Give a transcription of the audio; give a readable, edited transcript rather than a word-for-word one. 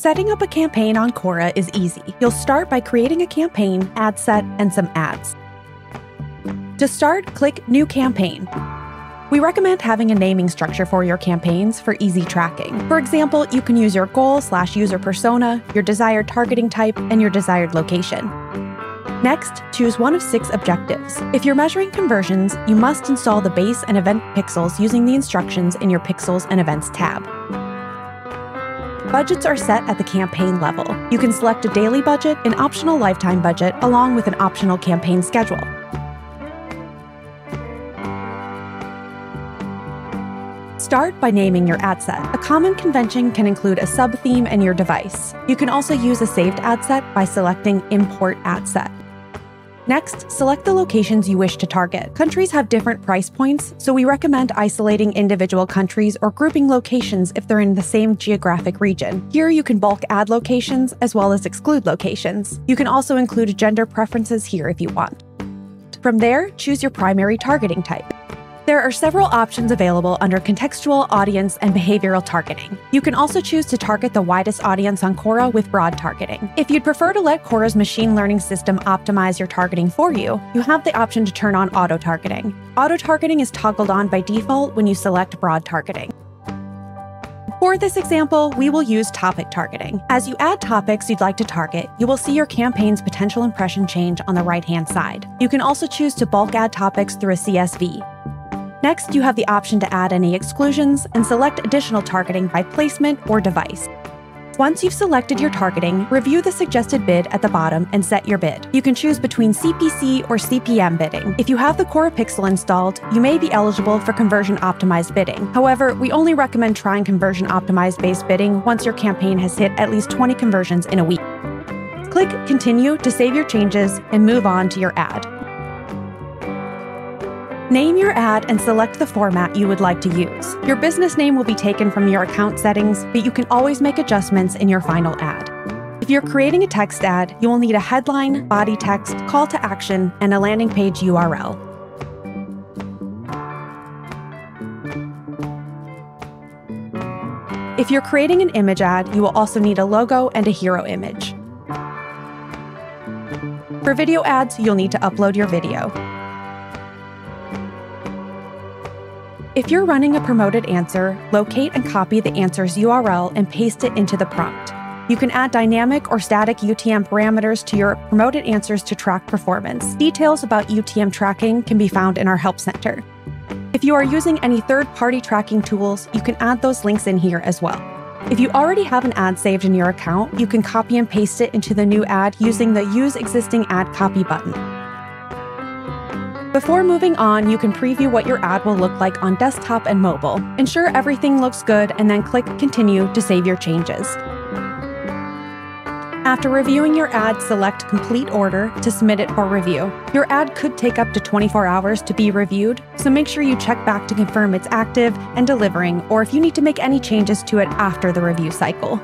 Setting up a campaign on Quora is easy. You'll start by creating a campaign, ad set, and some ads. To start, click New Campaign. We recommend having a naming structure for your campaigns for easy tracking. For example, you can use your goal/user persona, your desired targeting type, and your desired location. Next, choose one of 6 objectives. If you're measuring conversions, you must install the base and event pixels using the instructions in your Pixels and Events tab. Budgets are set at the campaign level. You can select a daily budget, an optional lifetime budget, along with an optional campaign schedule. Start by naming your ad set. A common convention can include a sub-theme and your device. You can also use a saved ad set by selecting Import Ad Set. Next, select the locations you wish to target. Countries have different price points, so we recommend isolating individual countries or grouping locations if they're in the same geographic region. Here you can bulk add locations as well as exclude locations. You can also include gender preferences here if you want. From there, choose your primary targeting type. There are several options available under contextual, audience, and behavioral targeting. You can also choose to target the widest audience on Quora with broad targeting. If you'd prefer to let Quora's machine learning system optimize your targeting for you, you have the option to turn on auto-targeting. Auto-targeting is toggled on by default when you select broad targeting. For this example, we will use topic targeting. As you add topics you'd like to target, you will see your campaign's potential impression change on the right-hand side. You can also choose to bulk add topics through a CSV. Next, you have the option to add any exclusions and select additional targeting by placement or device. Once you've selected your targeting, review the suggested bid at the bottom and set your bid. You can choose between CPC or CPM bidding. If you have the Quora Pixel installed, you may be eligible for conversion-optimized bidding. However, we only recommend trying conversion-optimized based bidding once your campaign has hit at least 20 conversions in a week. Click Continue to save your changes and move on to your ad. Name your ad and select the format you would like to use. Your business name will be taken from your account settings, but you can always make adjustments in your final ad. If you're creating a text ad, you will need a headline, body text, call to action, and a landing page URL. If you're creating an image ad, you will also need a logo and a hero image. For video ads, you'll need to upload your video. If you're running a promoted answer, locate and copy the answer's URL and paste it into the prompt. You can add dynamic or static UTM parameters to your promoted answers to track performance. Details about UTM tracking can be found in our Help Center. If you are using any third-party tracking tools, you can add those links in here as well. If you already have an ad saved in your account, you can copy and paste it into the new ad using the Use Existing Ad Copy button. Before moving on, you can preview what your ad will look like on desktop and mobile. Ensure everything looks good and then click Continue to save your changes. After reviewing your ad, select Complete Order to submit it for review. Your ad could take up to 24 hours to be reviewed, so make sure you check back to confirm it's active and delivering, or if you need to make any changes to it after the review cycle.